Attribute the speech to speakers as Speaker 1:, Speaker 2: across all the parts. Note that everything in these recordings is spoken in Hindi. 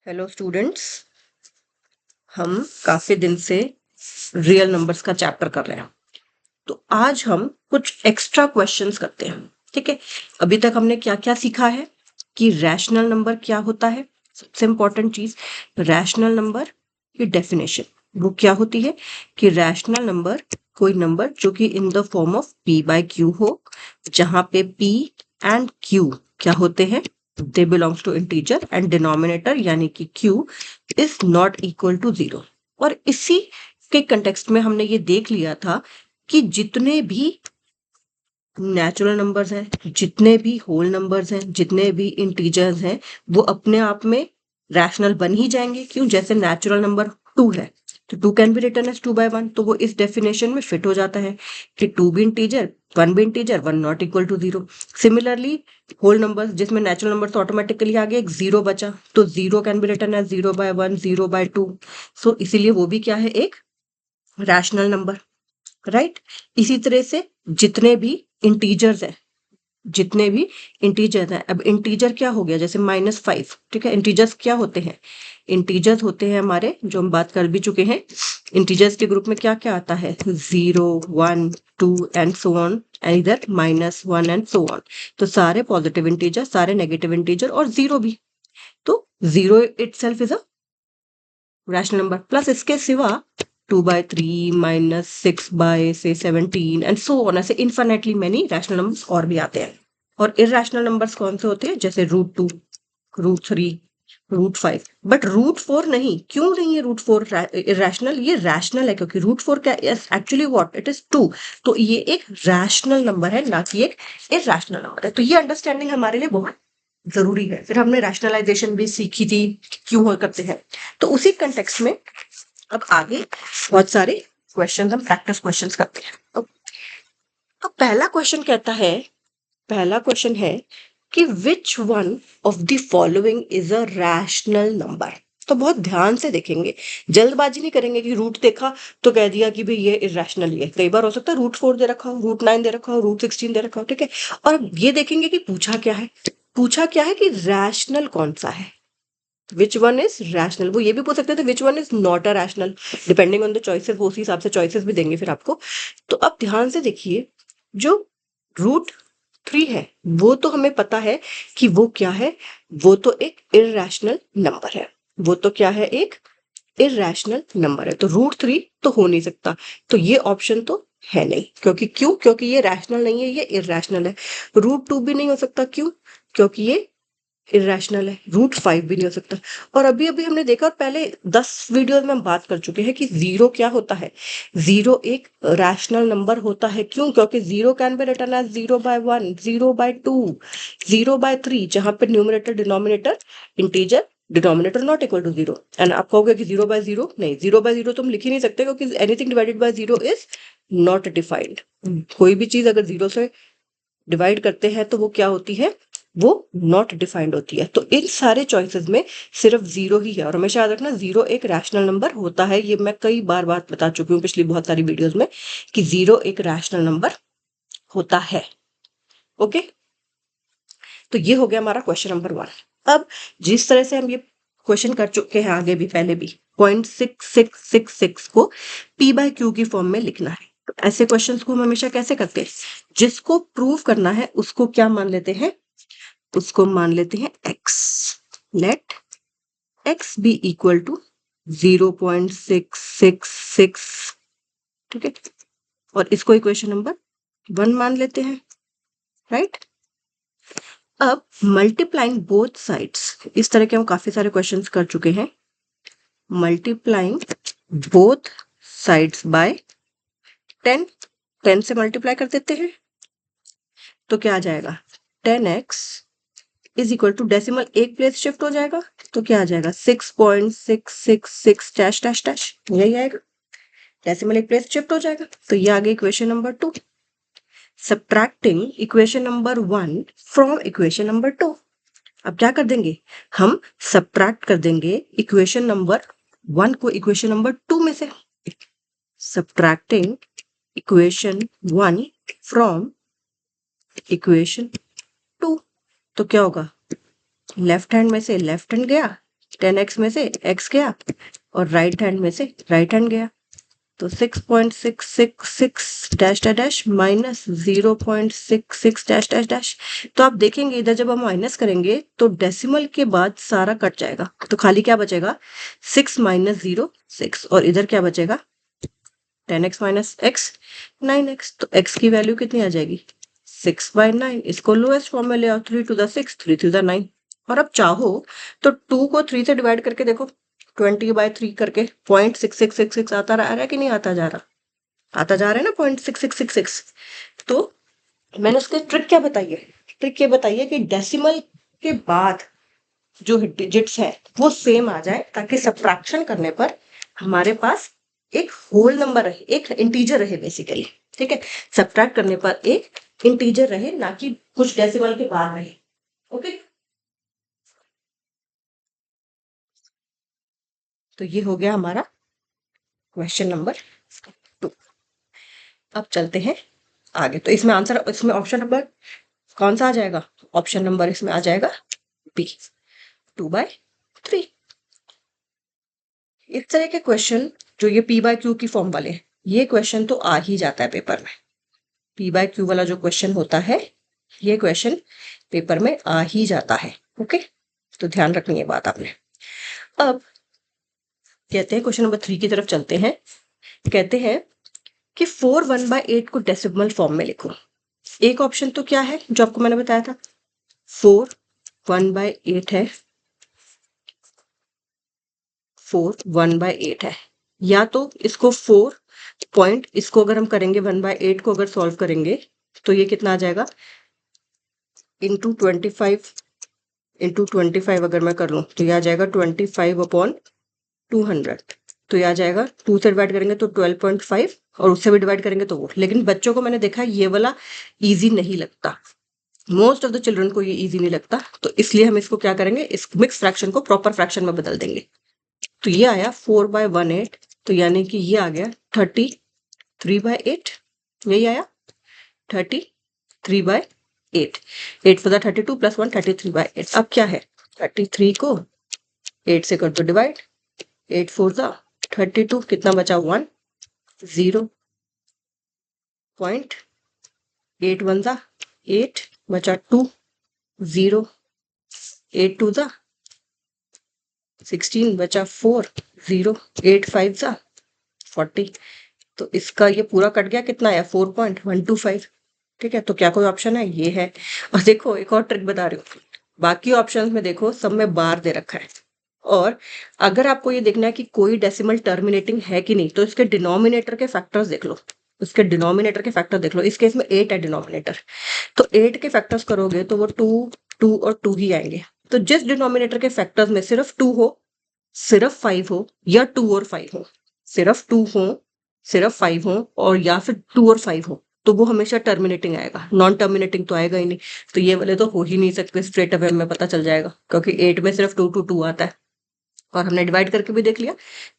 Speaker 1: हेलो स्टूडेंट्स, हम काफी दिन से रियल नंबर्स का चैप्टर कर रहे हैं। तो आज हम कुछ एक्स्ट्रा क्वेश्चंस करते हैं। ठीक है, अभी तक हमने क्या क्या सीखा है कि रैशनल नंबर क्या होता है। सबसे इंपॉर्टेंट चीज, रैशनल नंबर की डेफिनेशन वो क्या होती है कि रैशनल नंबर कोई नंबर जो कि in the form of p by q हो, जहां पे p एंड q क्या होते हैं, they belongs to integer and denominator यानी कि q is not equal to 0। और इसी के कंटेक्स्ट में हमने ये देख लिया था कि जितने भी नेचुरल नंबर्स हैं, जितने भी होल नंबर्स हैं, जितने भी इंटीजर्स हैं, वो अपने आप में रैशनल बन ही जाएंगे। क्यों? जैसे नेचुरल नंबर 2 है तो 2 कैन बी रिटन एज 2/1, तो वो इस डेफिनेशन में फिट हो जाता है कि 2 भी इंटीजर, 1 भी integer, 1 not equal to 0। Similarly whole numbers जिसमें नेचुरल नंबर तो ऑटोमेटिकली आ गया, एक 0 बचा, तो 0 can be written as 0/1, 0/2। So इसीलिए वो भी क्या है, एक रैशनल नंबर, राइट। इसी तरह से जितने भी इंटीजर्स हैं, जितने भी इंटीजर्स हैं, अब इंटीजर क्या हो गया, जैसे -5। ठीक है, इंटीजर्स क्या होते हैं, इंटीजर्स होते हैं हमारे, जो हम बात कर भी चुके हैं। इंटीजर्स के ग्रुप में क्या क्या आता है, 0, 1, 2 एंड सो ऑन, एंड इधर -1 एंड सो ऑन। तो सारे पॉजिटिव इंटीजर, सारे नेगेटिव इंटीजर और 0 भी। तो 0 itself is a rational number. Plus इसके सिवा 2/3 -6/17 एंड सो ऑन, ऐसे इन्फिनेटली मेनी रैशनल नंबर्स और भी आते हैं। और इरैशनल नंबर्स कौन से होते हैं, जैसे √2, √3, √5। बट √4 नहीं। क्यों नहीं है √4 इरैशनल? ये रैशनल है क्योंकि √4 क्या एक्चुअली व्हाट इट इज 2। तो ये एक रैशनल नंबर है, ना कि एक इरैशनल नंबर है। तो ये अंडरस्टैंडिंग हमारे लिए बहुत जरूरी है। फिर हमने रैशनलाइजेशन भी सीखी थी, क्यों हो करते हैं। तो उसी कंटेक्स्ट में अब आगे बहुत सारे क्वेश्चन, हम प्रैक्टिस क्वेश्चंस करते हैं। तो पहला क्वेश्चन कहता है, पहला क्वेश्चन है कि which one of the following is a rational number. तो बहुत ध्यान से देखेंगे, जल्दबाजी नहीं करेंगे कि रूट देखा तो कह दिया कि भाई ये इरैशनल ही है। कई बार हो सकता है √4 दे रखा हो, √9 दे रखा हो, √16 दे रखा हो। ठीक है, और अब ये देखेंगे कि पूछा क्या है, पूछा क्या है कि रैशनल कौन सा है, विच वन इज रैशनल। वो ये भी पूछ सकते थे which one is not a rational, depending on the choices, वो उसी हिसाब से चॉइसेस भी देंगे फिर आपको। तो अब ध्यान से देखिए, जो √3 है वो तो हमें पता है कि वो क्या है, वो तो एक इरैशनल नंबर है। वो तो क्या है, एक इरैशनल नंबर है। तो √3 तो हो नहीं सकता, तो ये ऑप्शन तो है नहीं। क्योंकि क्यों? क्योंकि ये रैशनल नहीं है, ये इरैशनल है। √2 भी नहीं हो सकता, क्यों? क्योंकि ये इरेशनल है। √5 भी नहीं हो सकता। और अभी अभी हमने देखा, और पहले 10 वीडियोस में हम बात कर चुके हैं कि 0 क्या होता है, 0 एक रैशनल नंबर होता है। क्यों? क्योंकि 0 कैन बी रिटन एज 0/1, 0/2, 0/3, जहां पे numerator denominator integer, denominator not equal to 0। And आप कहोगे कि 0/0 नहीं, 0/0 तुम लिख ही नहीं सकते, क्योंकि anything divided by 0 is not defined. कोई भी चीज अगर 0 से डिवाइड करते हैं तो वो क्या होती है, वो नॉट डिफाइंड होती है। तो इन सारे चॉइसेस में सिर्फ 0 ही है। और हमेशा याद रखना, 0 एक रैशनल नंबर होता है। ये मैं कई बार बात बता चुकी हूँ पिछली बहुत सारी वीडियोस में कि 0 एक रैशनल नंबर होता है। ओके, तो ये हो गया हमारा क्वेश्चन नंबर 1। अब जिस तरह से हम ये क्वेश्चन कर चुके हैं आगे भी, पहले भी, 0.6666 को p/q की फॉर्म में लिखना है। तो ऐसे क्वेश्चंस को हम हमेशा कैसे करते हैं, जिसको प्रूव करना है उसको क्या मान लेते हैं, उसको मान लेते हैं x। Let x be equal to 0.666। ठीक है, और इसको इक्वेशन नंबर 1 मान लेते हैं, राइट। अब मल्टीप्लाइंग बोथ साइड्स, इस तरह के हम काफी सारे क्वेश्चंस कर चुके हैं। मल्टीप्लाइंग बोथ साइड्स बाय 10, 10 से मल्टीप्लाई कर देते हैं तो क्या आ जाएगा, 10x is equal to, decimal एक प्लेस शिफ्ट हो जाएगा तो क्या आ जाएगा, 6.666 डैश डैश डैश, यही आएगा। डेसिमल एक प्लेस शिफ्ट हो जाएगा। तो ये आ गई equation number 2। Subtracting equation number 1 from equation number 2। अब क्या कर देंगे, हम सब्ट्रैक्ट कर देंगे इक्वेशन नंबर 1 को इक्वेशन नंबर 2 में से। सब्ट्रैक्टिंग इक्वेशन 1 फ्रॉम इक्वेशन 2, तो क्या होगा, लेफ्ट हैंड में से लेफ्ट हैंड गया, 10x में से x गया और राइट हैंड में से राइट हैंड गया, तो 6.666 dash dash dash minus 0.66 dash dash dash. तो आप देखेंगे इधर जब हम माइनस करेंगे तो डेसिमल के बाद सारा कट जाएगा, तो खाली क्या बचेगा 6 माइनस 0 6, और इधर क्या बचेगा 10x माइनस x 9x। तो x की वैल्यू कितनी आ जाएगी 6/9। इसको लोएस्ट फॉर्म में ले आओ, 3 to the 6 3 to the 9। और अब चाहो तो 2 को 3 से डिवाइड करके देखो, 20/3 करके 0.6666 आता रहा है कि नहीं आता जा रहा, आता जा रहा है ना 0.6666। तो मैंने उसके ट्रिक क्या बताई है, ट्रिक ये बताई है कि डेसिमल के बाद जो डिजिट्स है वो सेम आ जाए, ताकि सब्ट्रैक्शन करने पर हमारे पास एक होल नंबर रहे, एक इंटीजर रहे बेसिकली। ठीक है, सब्ट्रैक्ट करने पर एक इंटीजर रहे, ना कि कुछ डेसिमल के बाद रहे। ओके, तो ये हो गया हमारा क्वेश्चन नंबर 2। अब चलते हैं आगे। तो इसमें आंसर, इसमें ऑप्शन नंबर कौन सा आ जाएगा, ऑप्शन नंबर इसमें आ जाएगा बी, 2/3। इस तरह के क्वेश्चन जो ये p/q की फॉर्म वाले, ये क्वेश्चन तो आ ही जाता है पेपर में। p/q वाला जो क्वेश्चन होता है, ये क्वेश्चन पेपर में आ ही जाता है। ओके, तो ध्यान रखनी है बात आपने। अब कहते हैं क्वेश्चन नंबर 3 की तरफ चलते हैं। कहते हैं कि 4 1/8 को डेसिमल फॉर्म में लिखो। एक ऑप्शन तो क्या है जो आपको मैंने बताया था, 4 1/8 है, 4 1/8 है, या तो इसको 4 पॉइंट, इसको अगर हम करेंगे 1/8 को अगर सॉल्व करेंगे तो ये कितना आ जाएगा इंटू 25 अगर मैं कर लूँ तो ये आ जाएगा 25/200। तो ये आ जाएगा 2 से डिवाइड करेंगे तो 12.5, और उससे भी डिवाइड करेंगे तो वो। लेकिन बच्चों को मैंने देखा ये वाला इजी नहीं लगता, मोस्ट ऑफ द चिल्ड्रन को ये इजी नहीं लगता, तो इसलिए हम इसको क्या करेंगे, इस मिक्स फ्रैक्शन को प्रॉपर फ्रैक्शन में बदल देंगे। तो ये आया 4/18, तो यानी कि ये आ गया 33/8, यही आया 33/8। 8 for the 32 + 1 33/8। अब क्या है 33 को 8 से कर दो डिवाइड, 8 4 the 32, कितना बचा 1 0.8 1 the 8 बचा 2 0, 8 2 the 16 बचा 4 0, 8 5 the 40। तो इसका ये पूरा कट गया, कितना आया 4.125। ठीक है, तो क्या कोई ऑप्शन है, ये है। और देखो एक और ट्रिक बता रही हूँ, बाकी ऑप्शंस में देखो सब में बार दे रखा है, और अगर आपको ये देखना है कि कोई डेसिमल टर्मिनेटिंग है कि नहीं, तो इसके डिनोमिनेटर के फैक्टर्स देख लो, इसके डिनोमिनेटर के फैक्टर देख लो। इस केस में 8 है डिनोमिनेटर, तो 8 के फैक्टर्स करोगे तो वो 2 2 और 2 ही आएंगे। तो जिस डिनोमिनेटर के फैक्टर्स में सिर्फ 2 हो, सिर्फ 5 हो, या 2 और 5 हो, सिर्फ 2 हो, सिर्फ 5 हो, और या फिर 2 और 5 हो, तो वो हमेशा टर्मिनेटिंग आएगा, नॉन टर्मिनेटिंग तो आएगा ही नहीं। तो ये वाले तो हो ही नहीं सकते, स्ट्रेट अवे में पता चल जाएगा, क्योंकि 8 में सिर्फ 2 to 2 आता है, और हमने डिवाइड करके भी देख लिया,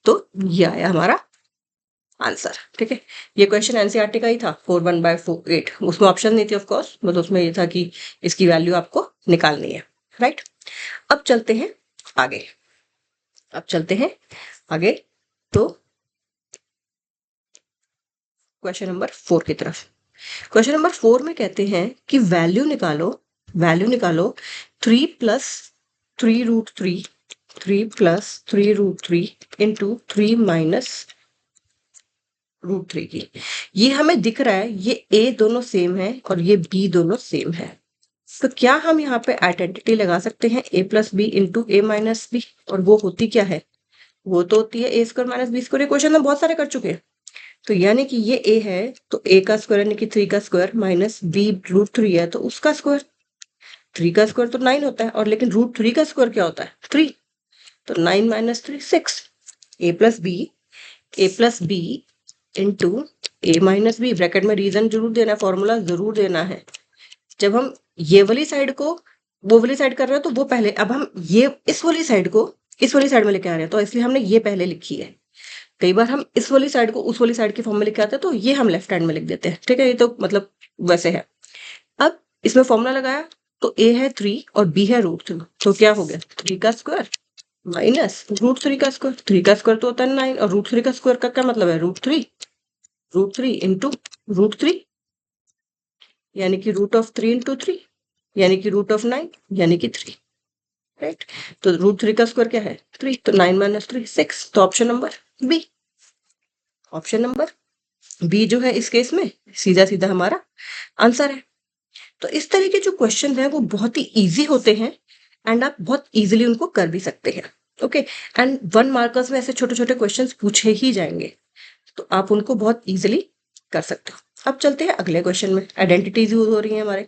Speaker 1: तो ये आया हमारा आंसर। ठीक है, ये क्वेश्चन एनसीईआरटी का ही था, 4 1/8। उसमें ऑप्शन नहीं थी ऑफकोर्स, बस उसमें ये था कि इसकी वैल्यू आपको निकालनी है। राइट, अब चलते हैं आगे, अब चलते हैं आगे। तो क्वेश्चन नंबर 4 की तरफ। क्वेश्चन नंबर 4 में कहते हैं कि वैल्यू निकालो, वैल्यू निकालो 3 + 3√3, 3 + 3√3 इंटू 3 - √3 की। ये हमें दिख रहा है ये ए दोनों सेम है और ये बी दोनों सेम है, तो क्या हम यहाँ पे आइडेंटिटी लगा सकते हैं a + b into a - b, और वो होती क्या है, वो तो होती है a² - b²। ये क्वेश्चन हम बहुत सारे कर चुके हैं। तो यानी कि ये a है, तो a का स्क्वायर यानी कि 3 का स्क्वायर माइनस b √3 है तो उसका स्क्वायर, 3 का स्क्वायर तो 9 होता है, और लेकिन √3 का स्क्वायर क्या होता है 3, तो 9 - 3 6। a + b into a - b, bracket में रीजन जरूर देना है, फॉर्मूला जरूर देना है। जब हम ये वाली साइड को वो वाली साइड कर रहे हैं तो वो पहले, अब हम ये इस वाली साइड को इस वाली साइड में लेके आ रहे हैं, तो इसलिए हमने ये पहले लिखी है। कई बार हम इस वाली साइड को उस वाली साइड के फॉर्म में लेके आते हैं, तो ये हम लेफ्ट हैंड में लिख देते हैं। ठीक है, ये तो मतलब वैसे है। अब इसमें फॉर्मूला लगाया, तो a है 3 और b है √3, तो क्या हो गया 3 का स्क्वायर माइनस √3 का स्क्वायर, 3 का स्क्वायर तो होता है 9, और √3 का स्क्वायर का क्या मतलब है √3 इंटू √3, यानी कि √3 इंटू 3, यानी कि √9, यानी कि 3, राइट। तो √3 का स्क्वायर क्या है 3, तो 9 माइनस 3 6, तो option number B, option number B जो है इस केस में सीधा सीधा हमारा आंसर है। तो इस तरह के जो क्वेश्चन है वो बहुत ही इजी होते हैं, एंड आप बहुत इजीली उनको कर भी सकते हैं। ओके, एंड 1 मार्कर्स में ऐसे छोटे छोटे क्वेश्चंस पूछे ही जाएंगे, तो आप उनको बहुत इजीली कर सकते हो। अब चलते हैं अगले क्वेश्चन में, आइडेंटिटीज यूज हो रही है हमारे।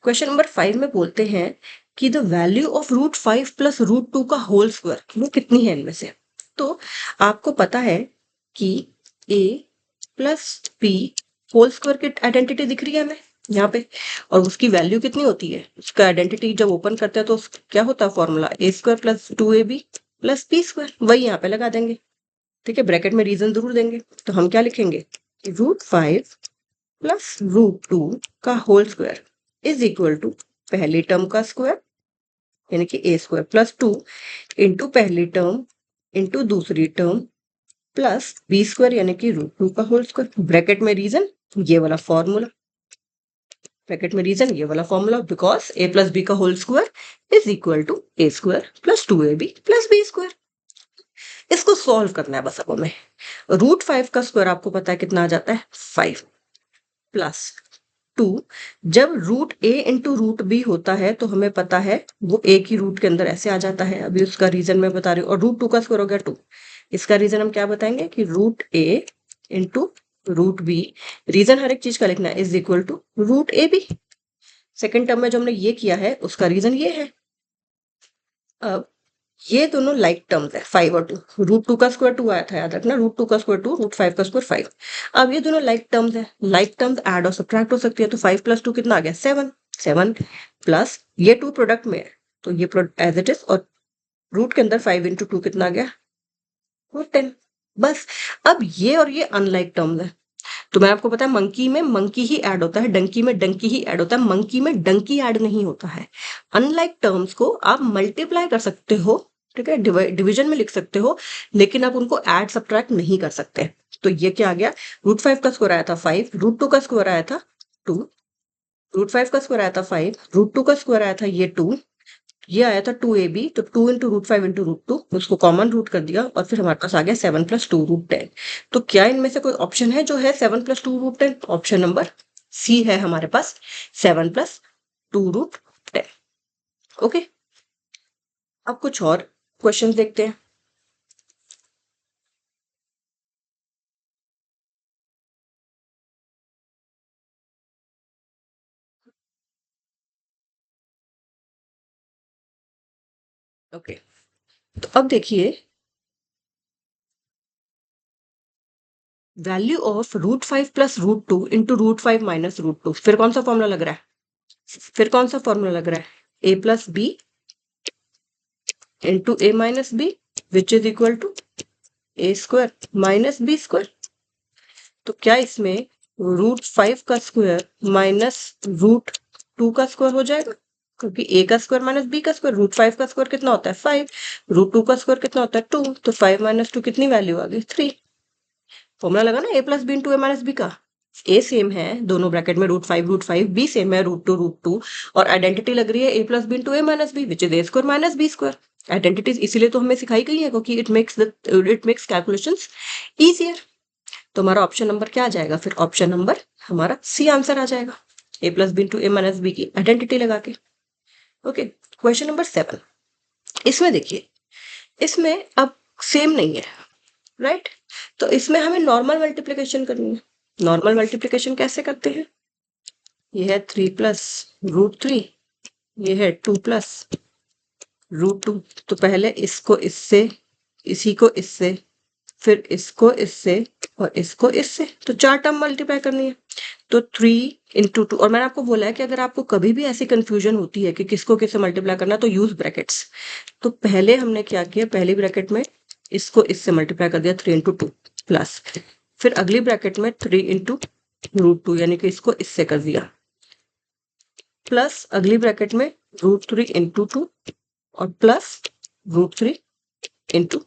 Speaker 1: क्वेश्चन नंबर 5 में बोलते हैं कि द वैल्यू ऑफ √5 प्लस √2 का होल स्क्वायर वो कितनी है इनमें से। तो आपको पता है कि a plus B whole square की आइडेंटिटी दिख रही है हमें यहाँ पे, और उसकी वैल्यू कितनी होती है, उसका आइडेंटिटी जब ओपन करते हैं तो क्या होता है formula, a² plus 2ab plus b², वही यहाँ पे लगा देंगे। ठीक है, ब्रैकेट में रीजन जरूर देंगे, तो हम क्या लिखेंगे कि √5 प्लस √2 का whole square is equal to पहली टर्म का स्क्वायर यानी कि a² प्लस 2 इंटू पहली टर्म इंटू दूसरी टर्म प्लस b² यानी कि √2 का होल स्क्वायर, ब्रैकेट में रीजन ये वाला फॉर्मूला, ब्रैकेट में रीजन ये वाला formula, because a plus b का whole square is equal to a² plus 2ab plus b²। इसको सॉल्व करना है बस अब हमें। √5 का स्क्वायर आपको पता है कितना आ जाता है 5 प्लस 2, जब √a इंटू √b होता है तो हमें पता है वो a की रूट के अंदर ऐसे आ जाता है, अभी उसका रीजन मैं बता रही हूँ, और √2 का स्क्वायर हो गया 2। इसका रीजन हम क्या बताएंगे कि √a इंटू √b, रीजन हर एक चीज का लिखना है, is equal to √ab। Second term में जो हमने ये किया है उसका रीजन ये है। अब ये दोनों लाइक टर्म्स है 5 और 2, √2 का स्क्वायर 2 आया था याद रखना, √2 का स्क्वायर 2, √5 का स्क्वायर 5। अब ये दोनों लाइक टर्म्स है, लाइक टर्म्स ऐड और सब्ट्रैक्ट हो सकती है, तो 5 प्लस 2 कितना आ गया 7, 7 प्लस ये 2 प्रोडक्ट में है तो ये एज इट इज, और रूट के अंदर 5 इंटू 2 कितना आ गया 10। बस, अब ये और ये अनलाइक टर्म्स है, तो मैं आपको पता है मंकी में मंकी ही ऐड होता है, डंकी में डंकी ही ऐड होता है, मंकी में डंकी ऐड नहीं होता है। अनलाइक टर्म्स को आप मल्टीप्लाई कर सकते हो, ठीक है, डिवीजन में लिख सकते हो, लेकिन आप उनको ऐड सब्ट्रैक्ट नहीं कर सकते। तो ये क्या आ गया, √5 का स्क्वायर आया था 5, √2 का स्क्वायर आया था 2, √5 का स्क्वायर आया था 5, √2 का स्क्वायर आया था ये 2, ये आया था 2ab, तो 2 इंटू √5 इंटू √2, उसको कॉमन रूट कर दिया, और फिर हमारे पास आ गया 7 प्लस 2 √10। तो क्या इनमें से कोई ऑप्शन है जो है 7 प्लस 2 √10? ऑप्शन नंबर सी है हमारे पास, 7 प्लस 2 √10। ओके, अब कुछ और क्वेश्चन देखते हैं। ओके, तो अब देखिए, value of √5 plus √2 into √5 minus √2, फिर कौन सा फॉर्मूला लग रहा है, फिर कौन सा फॉर्मूला लग रहा है, a plus B into a minus B which is equal to a² minus b²। तो क्या इसमें √5 का स्क्वायर माइनस √2 का स्क्वायर हो जाएगा, क्योंकि a का स्क्वायर माइनस b का स्क्वायर, √5 का स्क्वायर कितना होता है 5, √2 का स्क्वायर कितना होता है 2, तो 5 माइनस 2 कितनी वैल्यू आ गई 3। फॉर्मूला लगा ना a plus B into a minus B का, a सेम है दोनों ब्रैकेट में √5 b सेम है √2 और आइडेंटिटी लग रही है a plus B into a minus B which is a² minus b²। Identities इसीलिए तो हमें सिखाई गई है क्योंकि इट मेक्स कैलकुलेशंस इजियर। तो हमारा ऑप्शन नंबर क्या आ जाएगा, फिर ऑप्शन नंबर हमारा सी आंसर आ जाएगा, a plus B into a minus B की आइडेंटिटी लगा के। ओके, क्वेश्चन नंबर 7, इसमें देखिए, इसमें अब सेम नहीं है, राइट, तो इसमें हमें नॉर्मल मल्टीप्लिकेशन करनी है। नॉर्मल मल्टीप्लिकेशन कैसे करते हैं, ये है 3 प्लस √3, ये है 2 प्लस √2, तो पहले इसको इससे, इसी को इससे, फिर इसको इससे और इसको इससे, तो 4 टर्म मल्टीप्लाई करनी है, तो 3 इंटू 2। और मैंने आपको बोला है कि अगर आपको कभी भी ऐसी कंफ्यूजन होती है कि किसको किससे मल्टीप्लाई करना तो यूज ब्रैकेट्स। तो पहले हमने क्या किया, पहली ब्रैकेट में इसको इससे मल्टीप्लाई कर दिया 3 इंटू 2 प्लस, फिर अगली ब्रैकेट में 3 इंटू √2 यानी कि इसको इससे कर दिया, प्लस अगली ब्रैकेट में √3 इंटू 2 और प्लस √3 इंटू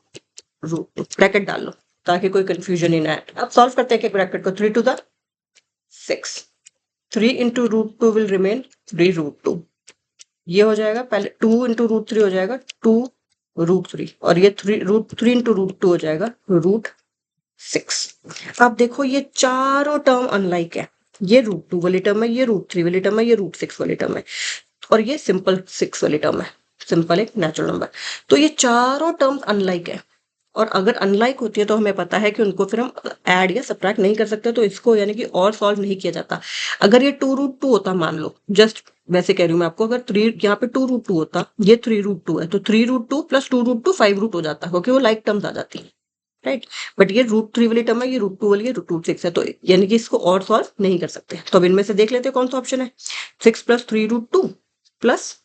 Speaker 1: रूट 2, ब्रैकेट डाल लो ताकि कोई कंफ्यूजन ही ना आए। अब सॉल्व करते हैं कि ब्रैकेट को, 3 to the 6, 3 into root 2 will remain 3 root 2, ये हो जाएगा, पहले 2 इंटू रूट 3 हो जाएगा 2 रूट 3, और ये 3 रूट 3 इंटू रूट 2 हो जाएगा रूट 6। अब देखो ये चारों टर्म अनलाइक है, ये रूट 2 वाली टर्म है, ये रूट 3 वाली टर्म है, ये रूट 6 वाली टर्म है, और ये सिंपल 6 वाली टर्म है, सिंपल एक नेचुरल नंबर। तो ये चारों टर्म्स अनलाइक है, और अगर अनलाइक होती है तो हमें पता है कि उनको फिर हम ऐड या सब्ट्रैक्ट नहीं कर सकते, तो इसको यानी कि और सॉल्व नहीं किया जाता। अगर ये 2 रूट 2 होता, मान लो, जस्ट वैसे कह रही हूँ मैं आपको, अगर 3 यहाँ पे 2 रूट 2 होता, ये 3 रूट 2 है, तो 3 रूट 2 प्लस 2 रूट 2 5 रूट हो जाता, क्योंकि वो लाइक टर्म्स आ जाती है, राइट। बट ये रूट 3 वाली टर्म है, ये रूट 2 वाली है, रूट 6 है, तो यानी कि इसको और सॉल्व नहीं कर सकते। तो अब इनमें से देख लेते हैं कौन सा ऑप्शन है। 6 प्लस 3 रूट 2 प्लस,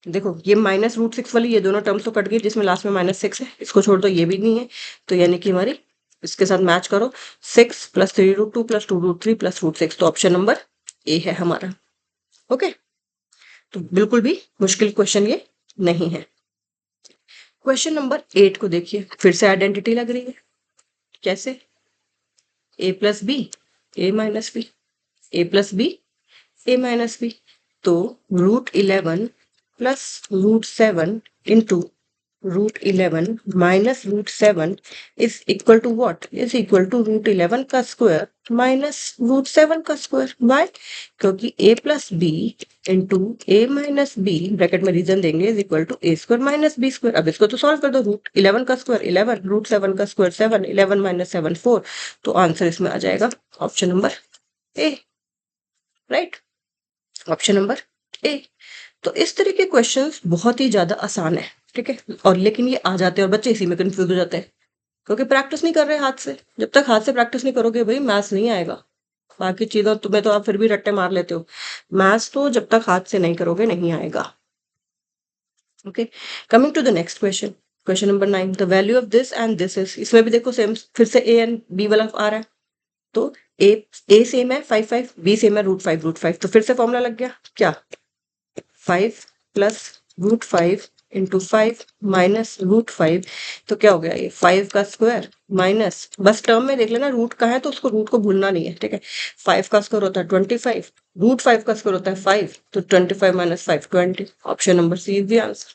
Speaker 1: देखो ये माइनस रूट 6 वाली, ये दोनों टर्म्स तो कट गई, जिसमें लास्ट में -6 है, इसको छोड़ दो, ये भी नहीं है, तो यानी कि हमारी इसके साथ मैच करो, 6 plus 3 root 2 plus 2 root 3 plus root 6, तो ऑप्शन नंबर ए है हमारा। ओके, तो बिल्कुल भी मुश्किल क्वेश्चन ये नहीं है। क्वेश्चन नंबर 8 को देखिए, फिर से आइडेंटिटी लग रही है, कैसे, A plus B A minus B, A plus B A minus B, तो root 11 plus root 7 into root 11 minus root 7 is equal to what, is equal to root 11 का स्क्वायर माइनस रूट 7 का स्क्वायर। वाई, क्योंकि a plus B into A minus B, bracket में रीजन देंगे, is equal to A square minus B square. अब इसको तो सॉल्व कर दो, रूट 11 का स्क्वायर 11, रूट 7 का स्क्वायर 7, 11 माइनस 7 4, तो आंसर इसमें आ जाएगा option number A, right, option number A. तो इस तरह के क्वेश्चंस बहुत ही ज्यादा आसान है, ठीक है, और लेकिन ये आ जाते हैं और बच्चे इसी में कंफ्यूज हो जाते हैं, क्योंकि प्रैक्टिस नहीं कर रहे हाथ से। जब तक हाथ से प्रैक्टिस नहीं करोगे भाई, मैथ्स नहीं आएगा। बाकी चीजों तुम्हें तो आप फिर भी रट्टे मार लेते हो, मैथ्स तो जब तक हाथ से नहीं करोगे नहीं आएगा। Okay, coming to the next question, question number 9, the value of this and this is, इसमें भी देखो सेम, फिर से ए एंड बी वाला आ रहा है, तो ए सेम है 5 5, बी सेम है रूट 5, तो फिर से फॉर्मूला लग गया क्या, 5 plus root 5 into 5 minus root 5, तो क्या हो गया, ये 5 का स्क्वायर माइनस, बस टर्म में देख लेना रूट का है तो उसको रूट को भूलना नहीं है, ठीक है। 5 का स्क्वायर होता है 25, रूट 5 का स्क्वायर होता है 5, तो 25 minus 5 20, option number C is the answer,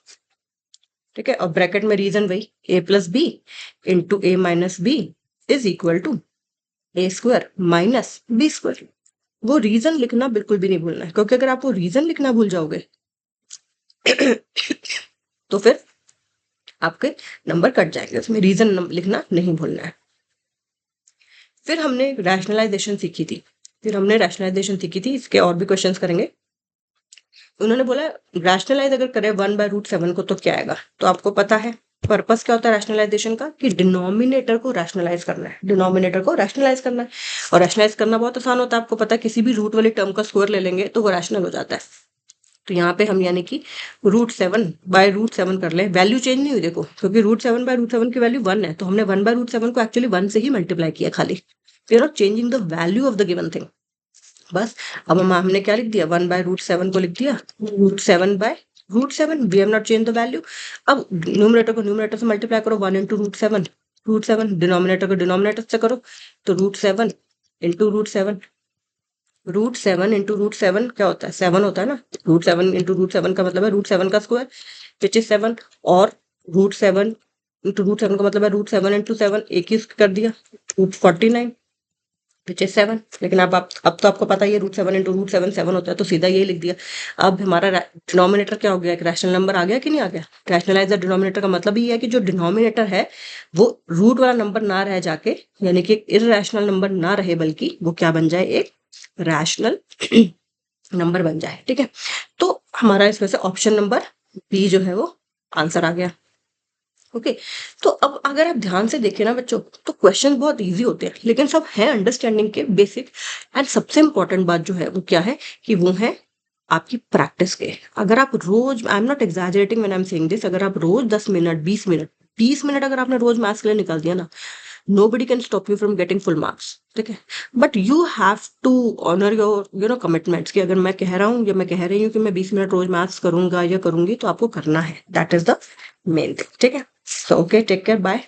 Speaker 1: ठीक है। और ब्रैकेट में रीजन वही, a plus B into A minus b is equal to A square minus B square. वो रीजन लिखना बिल्कुल भी नहीं भूलना है, क्योंकि अगर आप वो रीजन लिखना भूल जाओगे तो फिर आपके नंबर कट जाएंगे, उसमें रीजन लिखना नहीं भूलना है। फिर हमने रैशनलाइजेशन सीखी थी, इसके और भी क्वेश्चंस करेंगे। उन्होंने बोला रैशनलाइज अगर करें 1/√7 को तो क्या आएगा, तो आपको पता है पर्पस क्या होता है रैशनलाइजेशन का, कि डिनोमिनेटर को रैशनलाइज करना है, और रैशनलाइज करना बहुत आसान होता है, आपको पता है किसी भी रूट वाली टर्म का स्क्वायर ले लेंगे तो वो रैशनल हो जाता है। तो यहाँ पे हम यानी कि √7/√7 कर ले, वैल्यू चेंज नहीं हुई देखो, क्योंकि √7/√7 की वैल्यू 1 है, तो हमने 1/√7 को एक्चुअली 1 से ही मल्टीप्लाई किया खाली, you not changing the value of the given thing, बस। अब हमने क्या लिख दिया, 1/√7 को लिख दिया √7/√7, we have not change the value. अब न्यूमरेटर को न्यूमरेटर से मल्टीप्लाई करो, 1 इंटू √7, डिनोमिनेटर को डिनोमिनेटर से करो, तो √7 इंटू √7 इंटू √7 क्या होता है, 7 होता है ना, √7 इंटू √7 का मतलब है √7 का स्क्वायर विच इज 7, और √7 इंटू √7 का मतलब है √7 इंटू 7, एक ही कर दिया, √49 विच इज 7। लेकिन अब तो आपको पता ही है √7 इंटू √7 7 होता है, तो सीधा ये लिख दिया। अब हमारा डिनोमिनेटर क्या हो गया, एक रैशनल नंबर आ गया कि नहीं आ गया। रैशनलाइज द डिनोमिनेटर का मतलब ये है कि जो डिनोमिनेटर है वो रूट वाला नंबर ना रह जाके, यानी कि इररेशनल नंबर ना रहे, बल्कि वो क्या बन जाए, एक रैशनल नंबर बन जाए, ठीक है। तो हमारा इसमें से ऑप्शन नंबर बी जो है वो आंसर आ गया। ओके, तो अब अगर आप ध्यान से देखें ना बच्चों, तो क्वेश्चन बहुत इजी होते हैं, लेकिन सब है अंडरस्टैंडिंग के बेसिक। एंड सबसे इंपॉर्टेंट बात जो है वो क्या है, कि वो है आपकी प्रैक्टिस के। अगर आप रोज, I am not exaggerating when I am saying this, अगर आप रोज 10 मिनट 20 मिनट अगर आपने रोज मैथ्स के लिए निकाल दिया ना, nobody can stop you from getting full marks, ठीक है। But you have to honour your commitments, कि अगर मैं कह रहा हूँ या मैं कह रही हूँ कि मैं 20 मिनट रोज मैथ्स करूंगा या करूंगी, तो आपको करना है, that is the main thing, ठीक है। So okay, take care, bye.